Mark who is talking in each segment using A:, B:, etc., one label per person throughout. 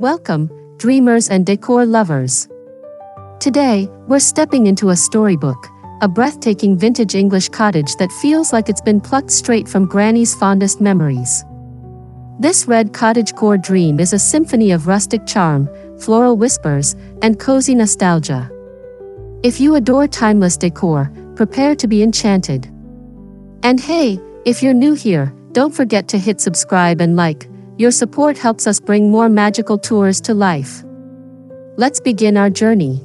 A: Welcome, dreamers and decor lovers. Today, we're stepping into a storybook, a breathtaking vintage English cottage that feels like it's been plucked straight from Granny's fondest memories. This red cottagecore dream is a symphony of rustic charm, floral whispers, and cozy nostalgia. If you adore timeless decor, prepare to be enchanted. And hey, if you're new here, don't forget to hit subscribe and like. Your support helps us bring more magical tours to life. Let's begin our journey.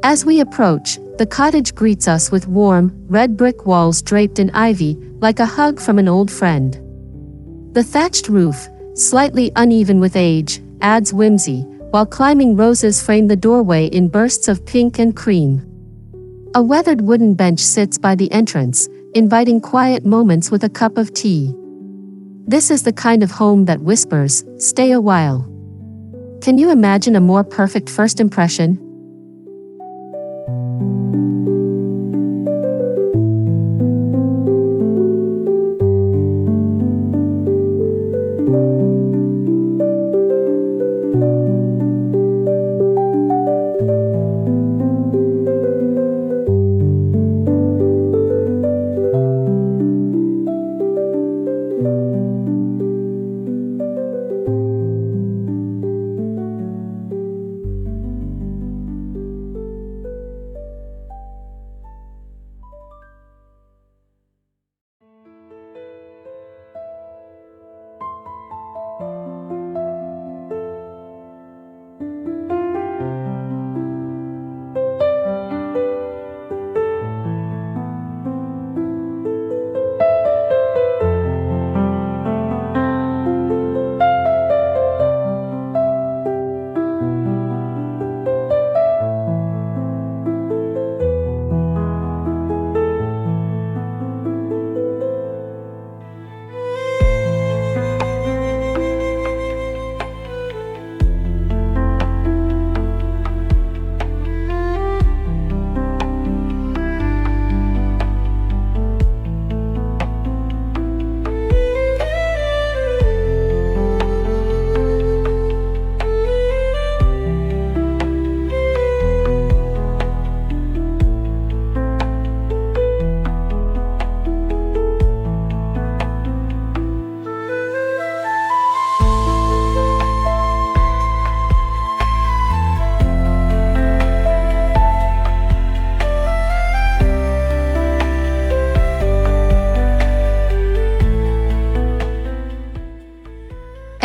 A: As we approach, the cottage greets us with warm, red brick walls draped in ivy, like a hug from an old friend. The thatched roof, slightly uneven with age, adds whimsy, while climbing roses frame the doorway in bursts of pink and cream. A weathered wooden bench sits by the entrance, inviting quiet moments with a cup of tea. This is the kind of home that whispers, "Stay a while." Can you imagine a more perfect first impression?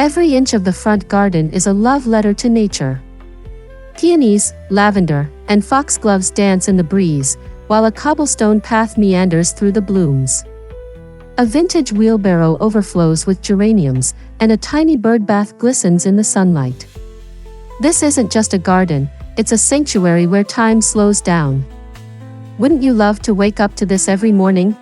A: Every inch of the front garden is a love letter to nature. Peonies, lavender, and foxgloves dance in the breeze, while a cobblestone path meanders through the blooms. A vintage wheelbarrow overflows with geraniums, and a tiny bird bath glistens in the sunlight. This isn't just a garden, it's a sanctuary where time slows down. Wouldn't you love to wake up to this every morning?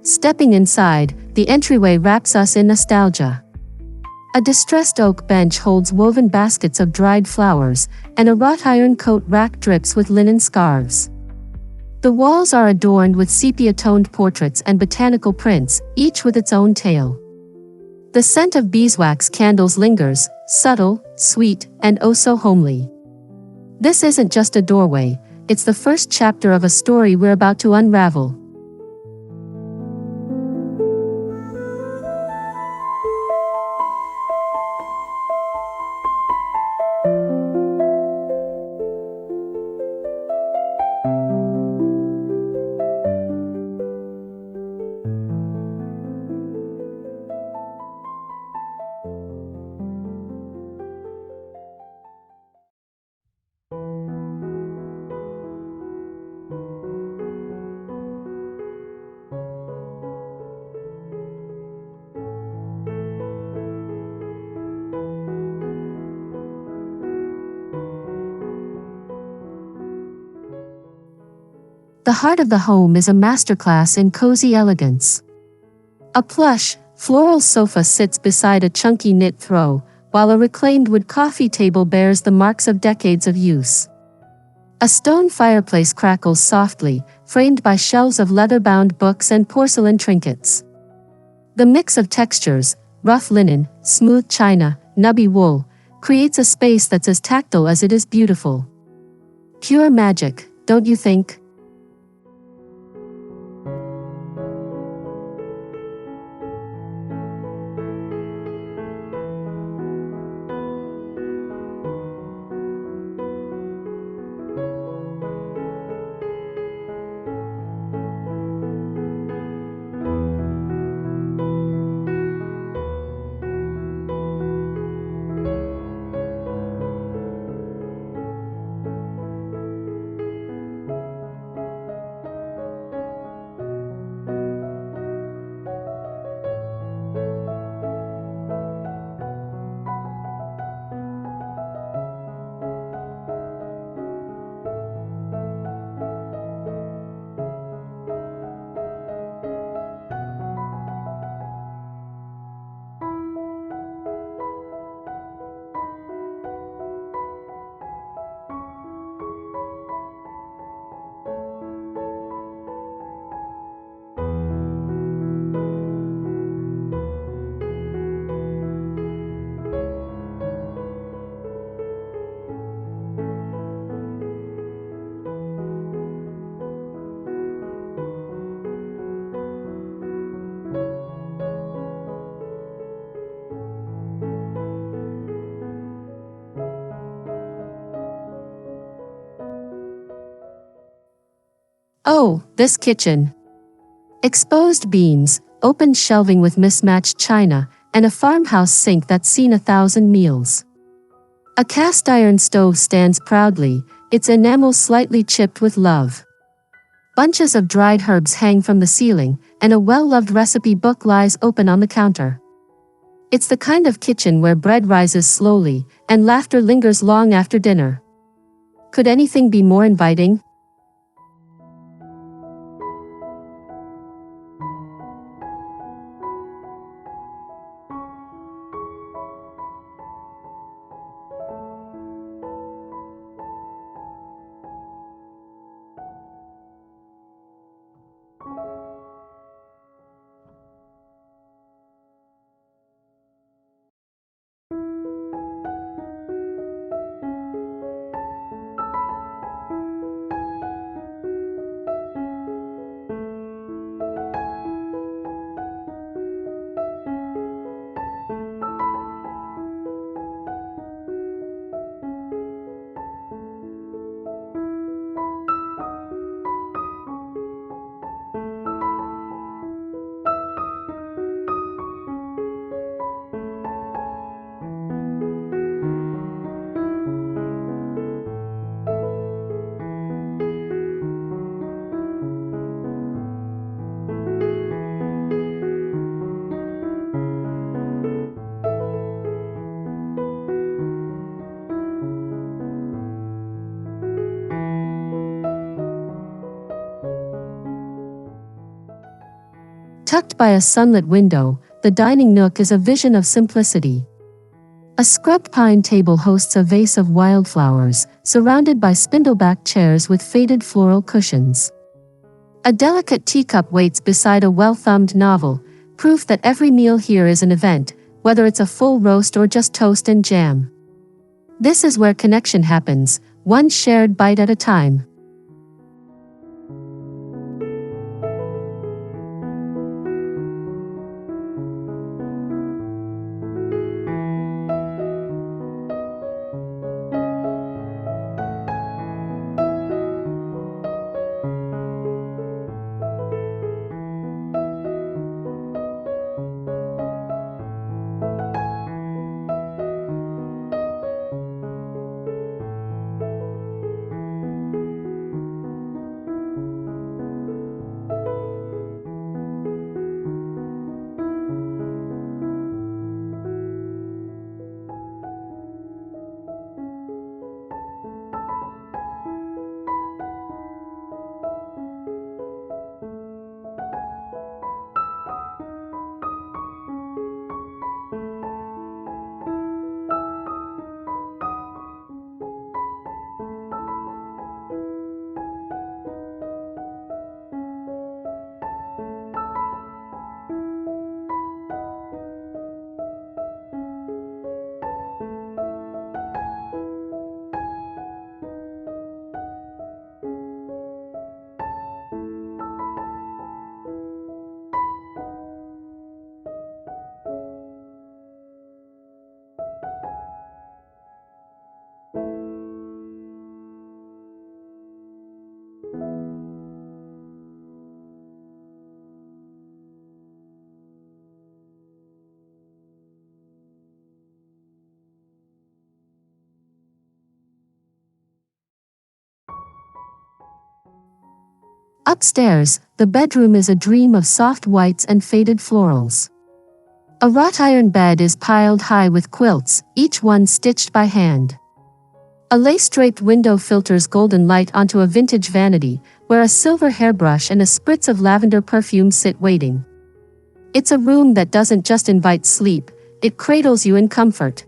A: Stepping inside, the entryway wraps us in nostalgia. A distressed oak bench holds woven baskets of dried flowers, and a wrought iron coat rack drips with linen scarves. The walls are adorned with sepia-toned portraits and botanical prints, each with its own tale. The scent of beeswax candles lingers, subtle, sweet, and oh so homely. This isn't just a doorway, it's the first chapter of a story we're about to unravel. The heart of the home is a masterclass in cozy elegance. A plush, floral sofa sits beside a chunky knit throw, while a reclaimed wood coffee table bears the marks of decades of use. A stone fireplace crackles softly, framed by shelves of leather-bound books and porcelain trinkets. The mix of textures, rough linen, smooth china, nubby wool, creates a space that's as tactile as it is beautiful. Pure magic, don't you think? Oh, this kitchen. Exposed beams, open shelving with mismatched china, and a farmhouse sink that's seen 1,000 meals. A cast iron stove stands proudly, its enamel slightly chipped with love. Bunches of dried herbs hang from the ceiling, and a well-loved recipe book lies open on the counter. It's the kind of kitchen where bread rises slowly, and laughter lingers long after dinner. Could anything be more inviting? Tucked by a sunlit window, the dining nook is a vision of simplicity. A scrubbed pine table hosts a vase of wildflowers, surrounded by spindleback chairs with faded floral cushions. A delicate teacup waits beside a well-thumbed novel, proof that every meal here is an event, whether it's a full roast or just toast and jam. This is where connection happens, one shared bite at a time. Upstairs, the bedroom is a dream of soft whites and faded florals. A wrought iron bed is piled high with quilts, each one stitched by hand. A lace-draped window filters golden light onto a vintage vanity, where a silver hairbrush and a spritz of lavender perfume sit waiting. It's a room that doesn't just invite sleep, it cradles you in comfort.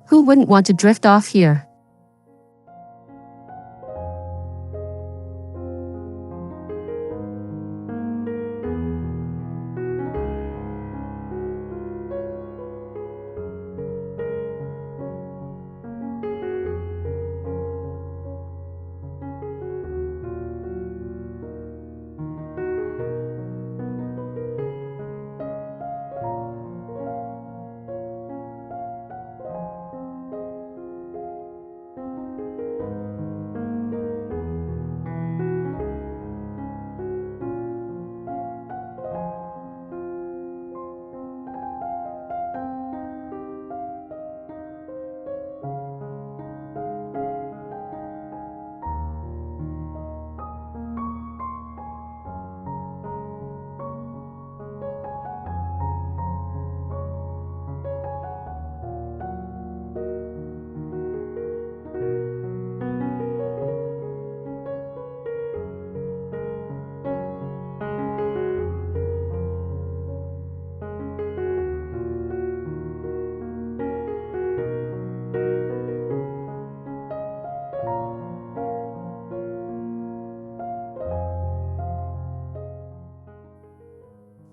A: Who wouldn't want to drift off here?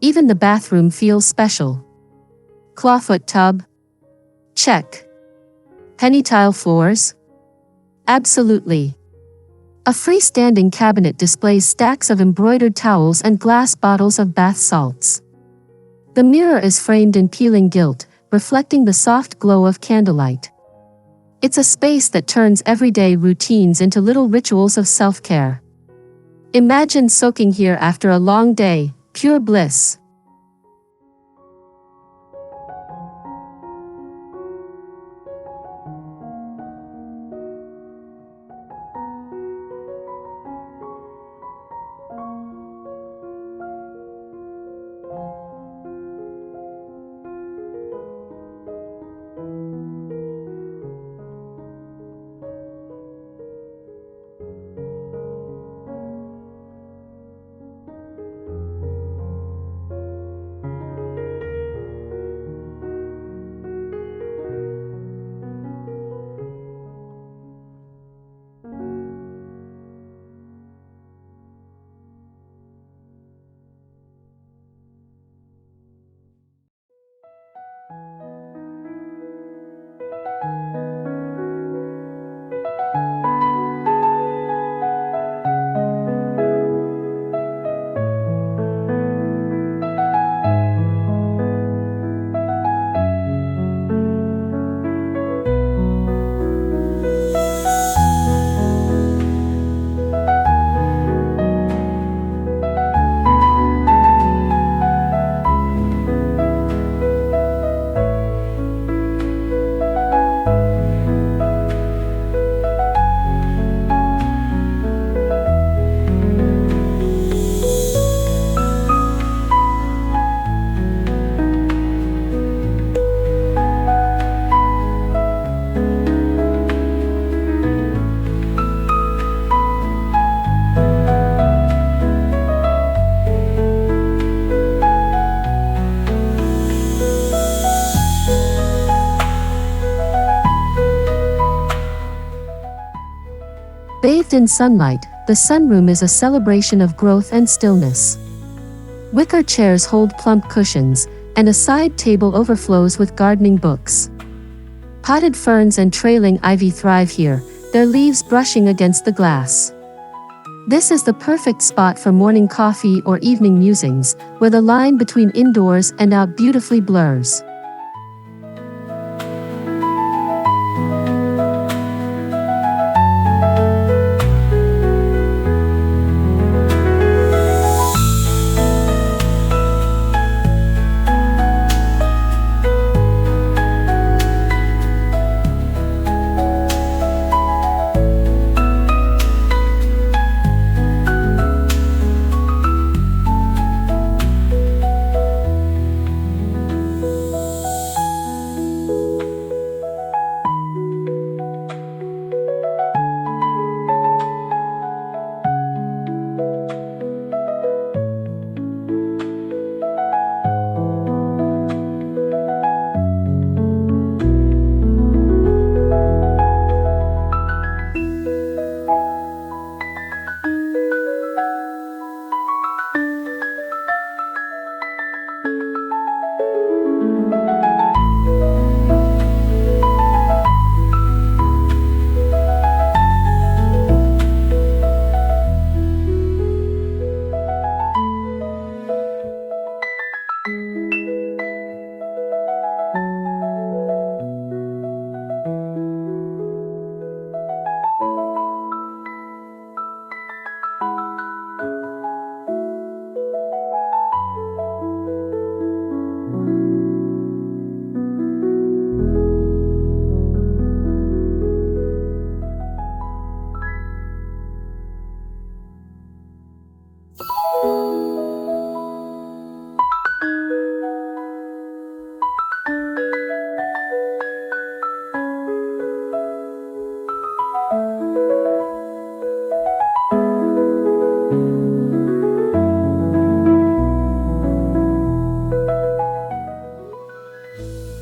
A: Even the bathroom feels special. Clawfoot tub? Check. Penny tile floors? Absolutely. A freestanding cabinet displays stacks of embroidered towels and glass bottles of bath salts. The mirror is framed in peeling gilt, reflecting the soft glow of candlelight. It's a space that turns everyday routines into little rituals of self-care. Imagine soaking here after a long day, pure bliss. Bathed in sunlight, the sunroom is a celebration of growth and stillness. Wicker chairs hold plump cushions, and a side table overflows with gardening books. Potted ferns and trailing ivy thrive here, their leaves brushing against the glass. This is the perfect spot for morning coffee or evening musings, where the line between indoors and out beautifully blurs.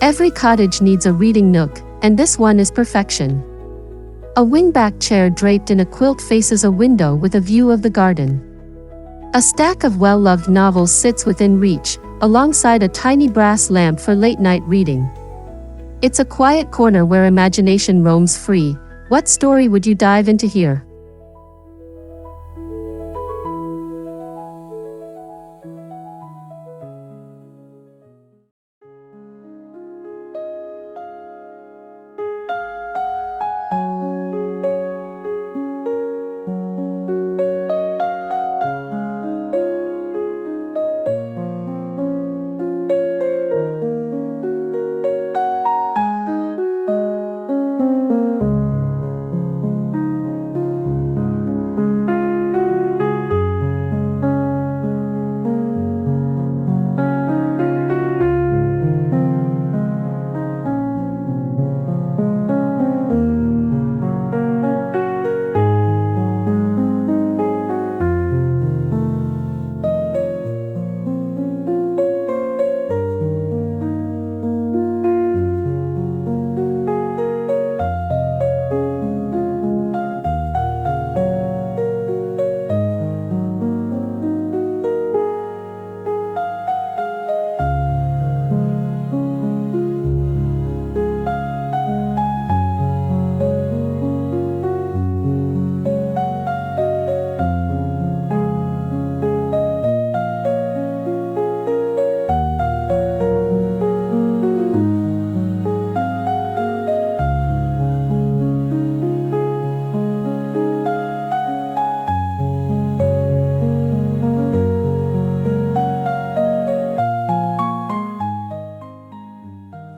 A: Every cottage needs a reading nook, and this one is perfection. A wingback chair draped in a quilt faces a window with a view of the garden. A stack of well-loved novels sits within reach, alongside a tiny brass lamp for late-night reading. It's a quiet corner where imagination roams free. What story would you dive into here?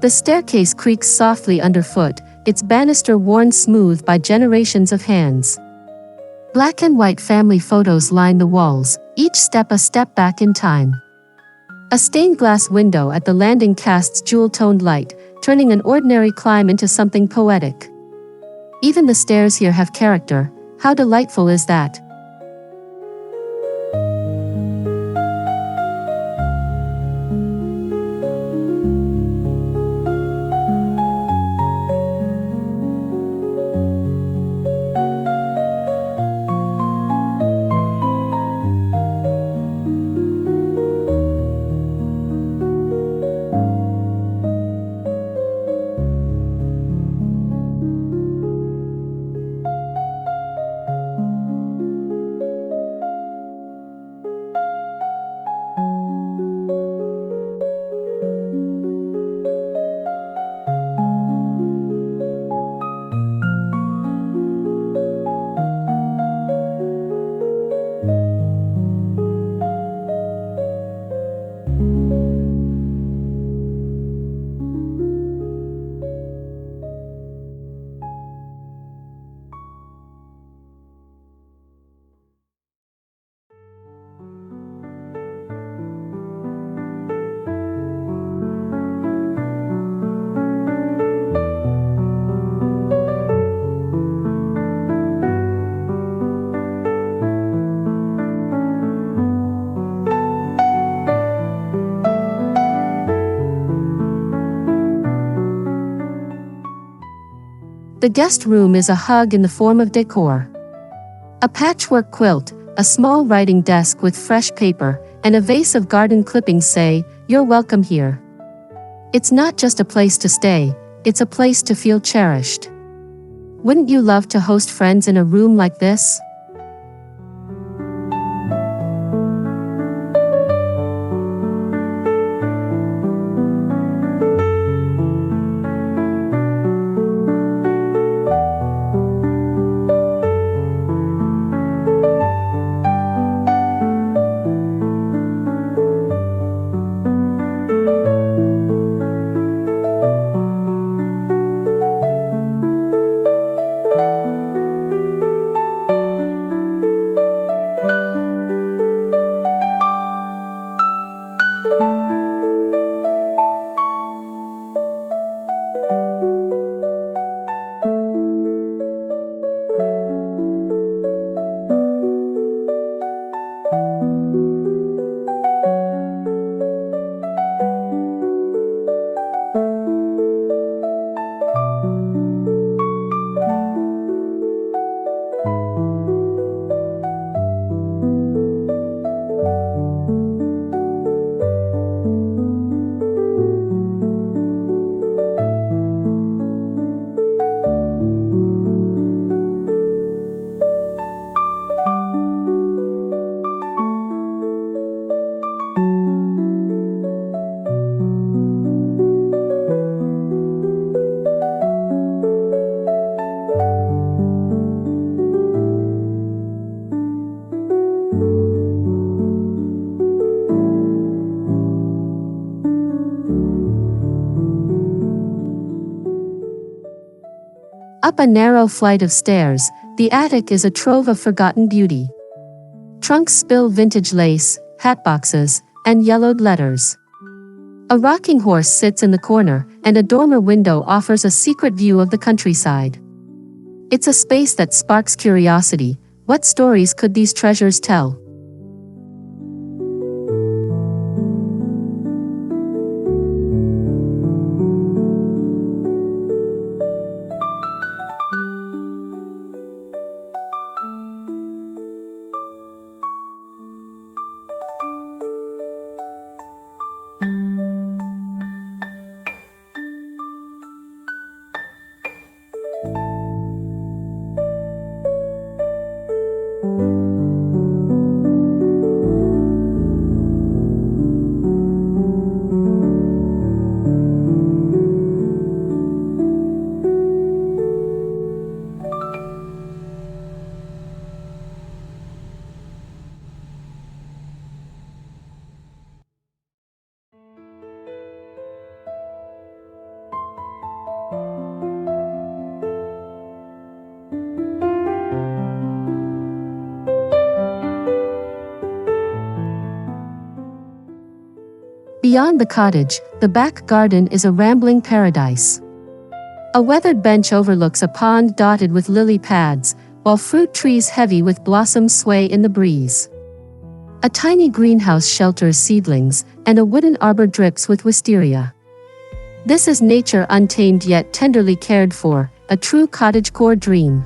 A: The staircase creaks softly underfoot, its banister worn smooth by generations of hands. Black and white family photos line the walls, each step a step back in time. A stained glass window at the landing casts jewel-toned light, turning an ordinary climb into something poetic. Even the stairs here have character. How delightful is that? The guest room is a hug in the form of decor. A patchwork quilt, a small writing desk with fresh paper, and a vase of garden clippings say, "You're welcome here." It's not just a place to stay, it's a place to feel cherished. Wouldn't you love to host friends in a room like this? Up a narrow flight of stairs, the attic is a trove of forgotten beauty. Trunks spill vintage lace, hatboxes, and yellowed letters. A rocking horse sits in the corner, and a dormer window offers a secret view of the countryside. It's a space that sparks curiosity. What stories could these treasures tell? Beyond the cottage, the back garden is a rambling paradise. A weathered bench overlooks a pond dotted with lily pads, while fruit trees heavy with blossoms sway in the breeze. A tiny greenhouse shelters seedlings, and a wooden arbor drips with wisteria. This is nature untamed yet tenderly cared for, a true cottagecore dream.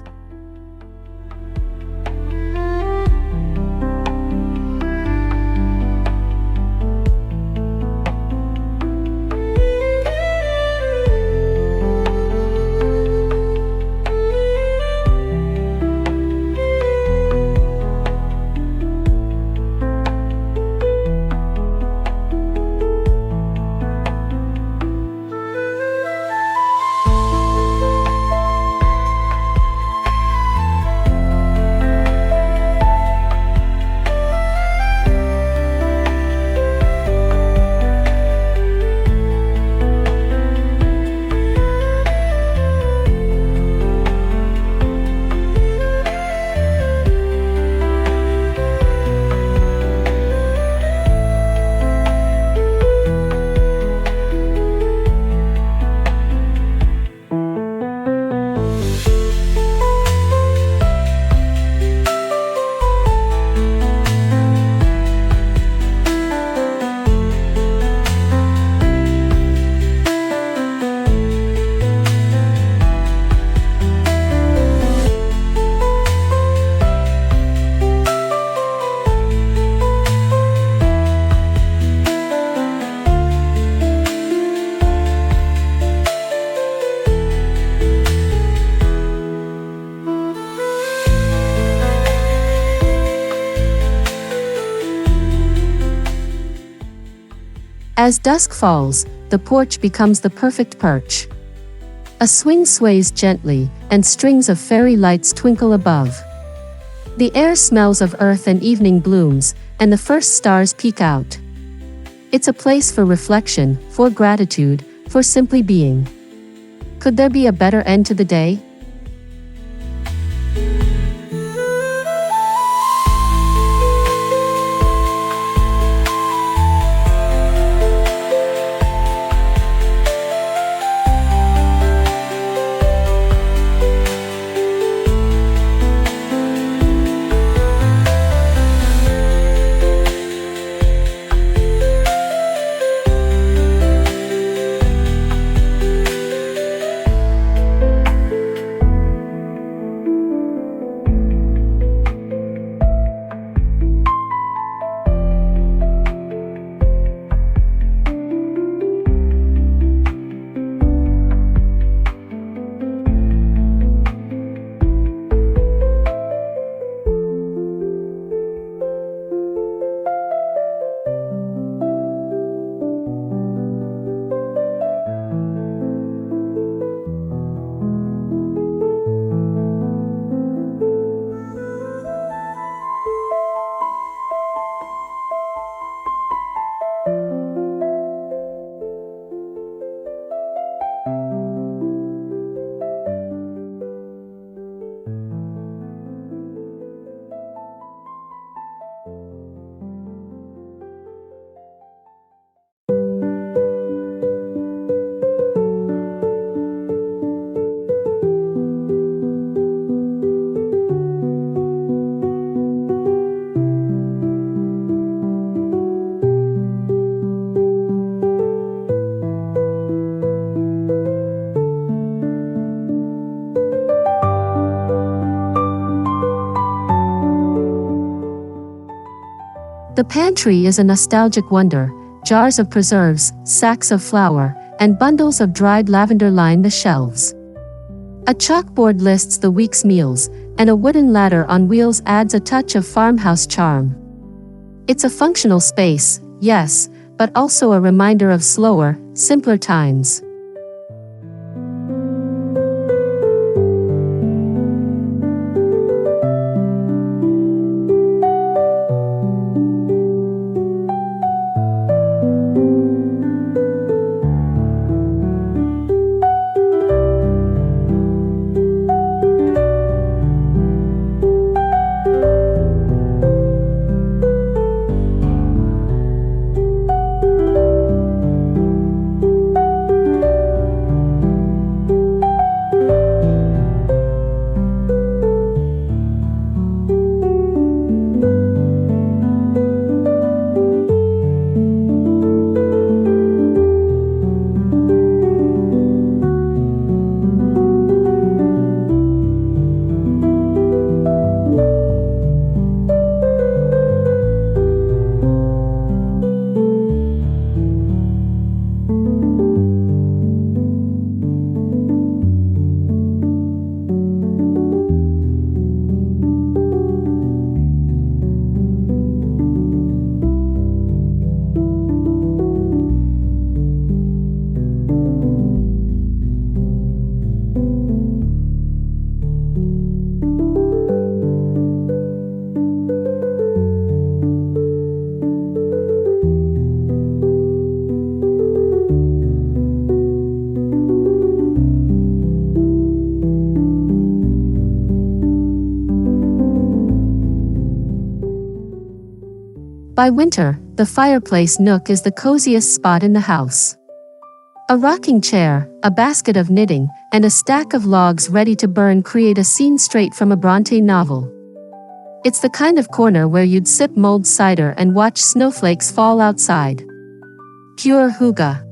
A: As dusk falls, the porch becomes the perfect perch. A swing sways gently, and strings of fairy lights twinkle above. The air smells of earth and evening blooms, and the first stars peek out. It's a place for reflection, for gratitude, for simply being. Could there be a better end to the day? The pantry is a nostalgic wonder. Jars of preserves, sacks of flour, and bundles of dried lavender line the shelves. A chalkboard lists the week's meals, and a wooden ladder on wheels adds a touch of farmhouse charm. It's a functional space, yes, but also a reminder of slower, simpler times. By winter, the fireplace nook is the coziest spot in the house. A rocking chair, a basket of knitting, and a stack of logs ready to burn create a scene straight from a Bronte novel. It's the kind of corner where you'd sip mulled cider and watch snowflakes fall outside. Pure hygge.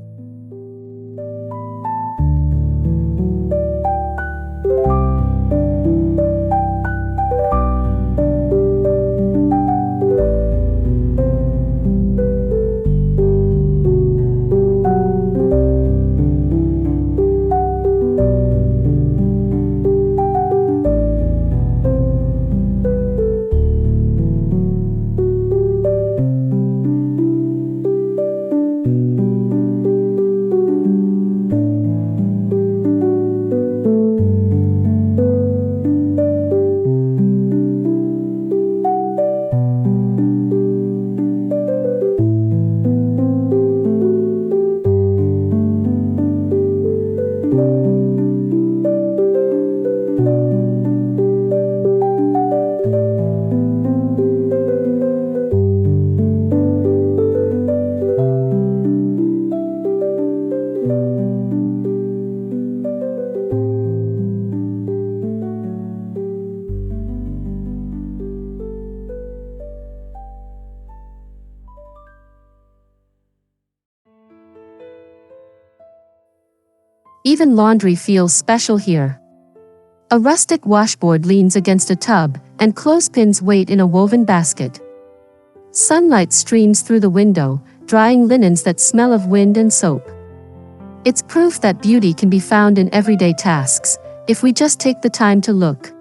A: Even laundry feels special here. A rustic washboard leans against a tub, and clothespins wait in a woven basket. Sunlight streams through the window, drying linens that smell of wind and soap. It's proof that beauty can be found in everyday tasks, if we just take the time to look.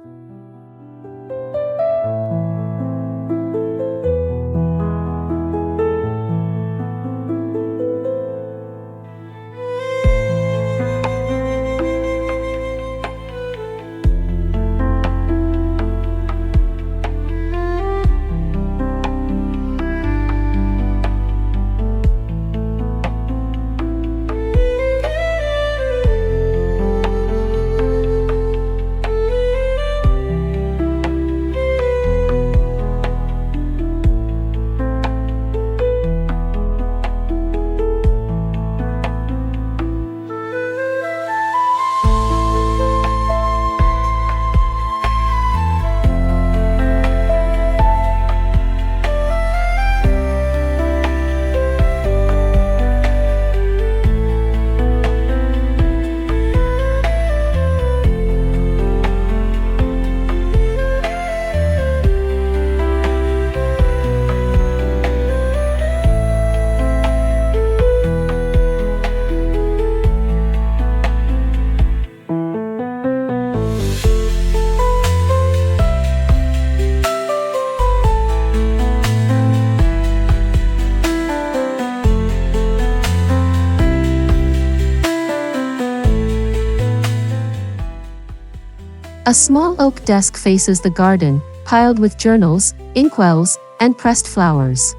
A: A small oak desk faces the garden, piled with journals, inkwells, and pressed flowers.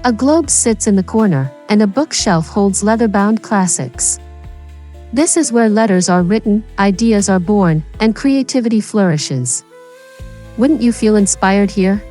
A: A globe sits in the corner, and a bookshelf holds leather-bound classics. This is where letters are written, ideas are born, and creativity flourishes. Wouldn't you feel inspired here?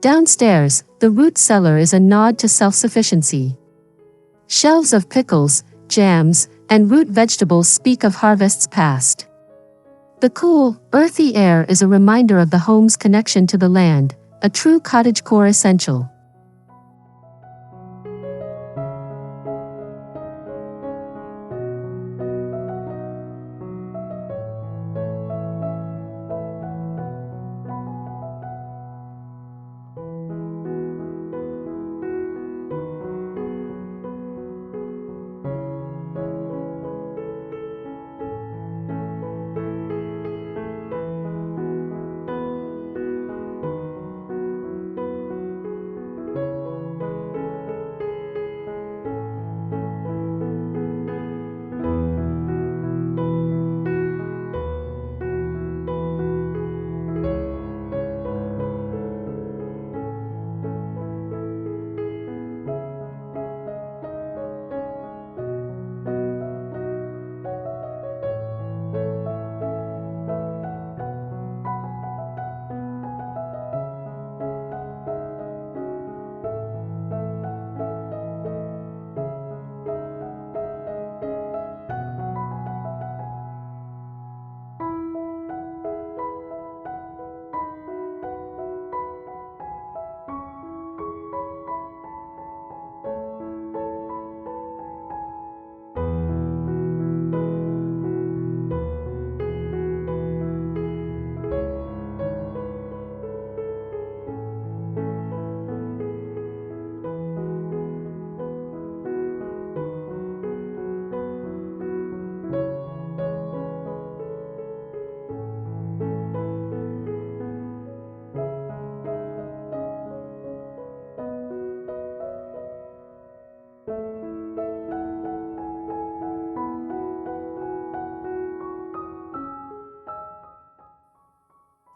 A: Downstairs, the root cellar is a nod to self-sufficiency. Shelves of pickles, jams, and root vegetables speak of harvests past. The cool, earthy air is a reminder of the home's connection to the land, a true cottagecore essential.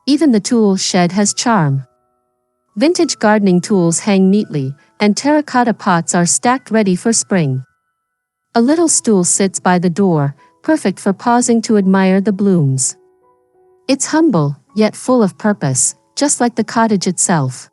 A: Even the tool shed has charm. Vintage gardening tools hang neatly, and terracotta pots are stacked ready for spring. A little stool sits by the door, perfect for pausing to admire the blooms. It's humble, yet full of purpose, just like the cottage itself.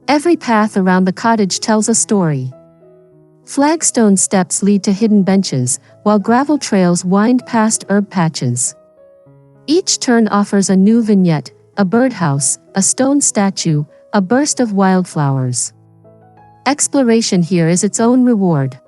A: Every path around the cottage tells a story. Flagstone steps lead to hidden benches, while gravel trails wind past herb patches. Each turn offers a new vignette, a birdhouse, a stone statue, a burst of wildflowers. Exploration here is its own reward.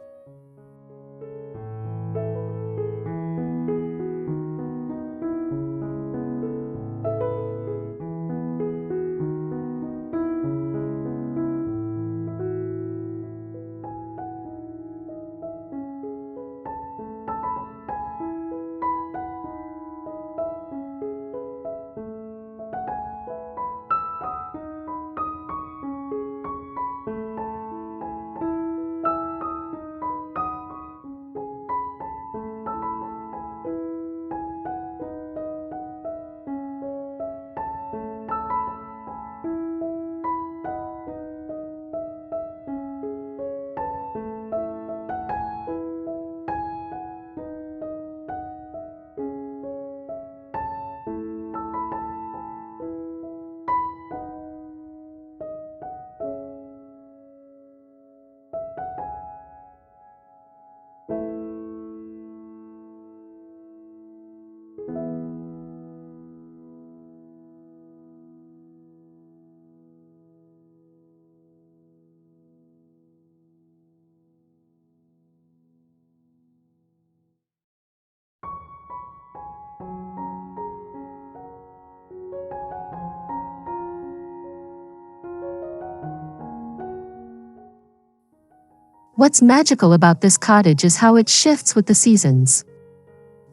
A: What's magical about this cottage is how it shifts with the seasons.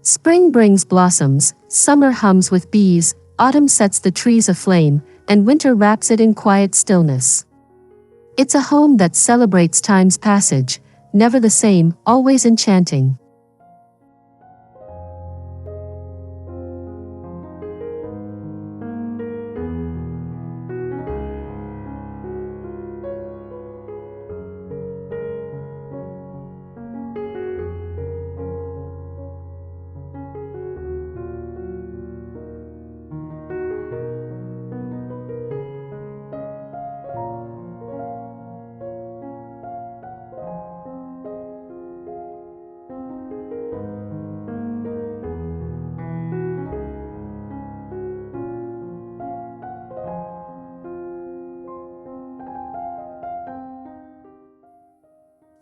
A: Spring brings blossoms, summer hums with bees, autumn sets the trees aflame, and winter wraps it in quiet stillness. It's a home that celebrates time's passage, never the same, always enchanting.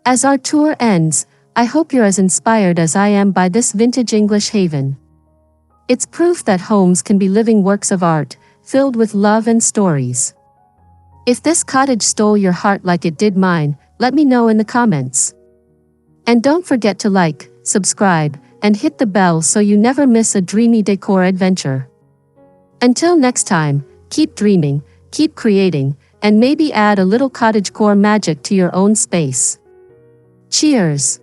A: As our tour ends, I hope you're as inspired as I am by this vintage English haven. It's proof that homes can be living works of art, filled with love and stories. If this cottage stole your heart like it did mine, let me know in the comments. And don't forget to like, subscribe, and hit the bell so you never miss a dreamy decor adventure. Until next time, keep dreaming, keep creating, and maybe add a little cottagecore magic to your own space. Cheers!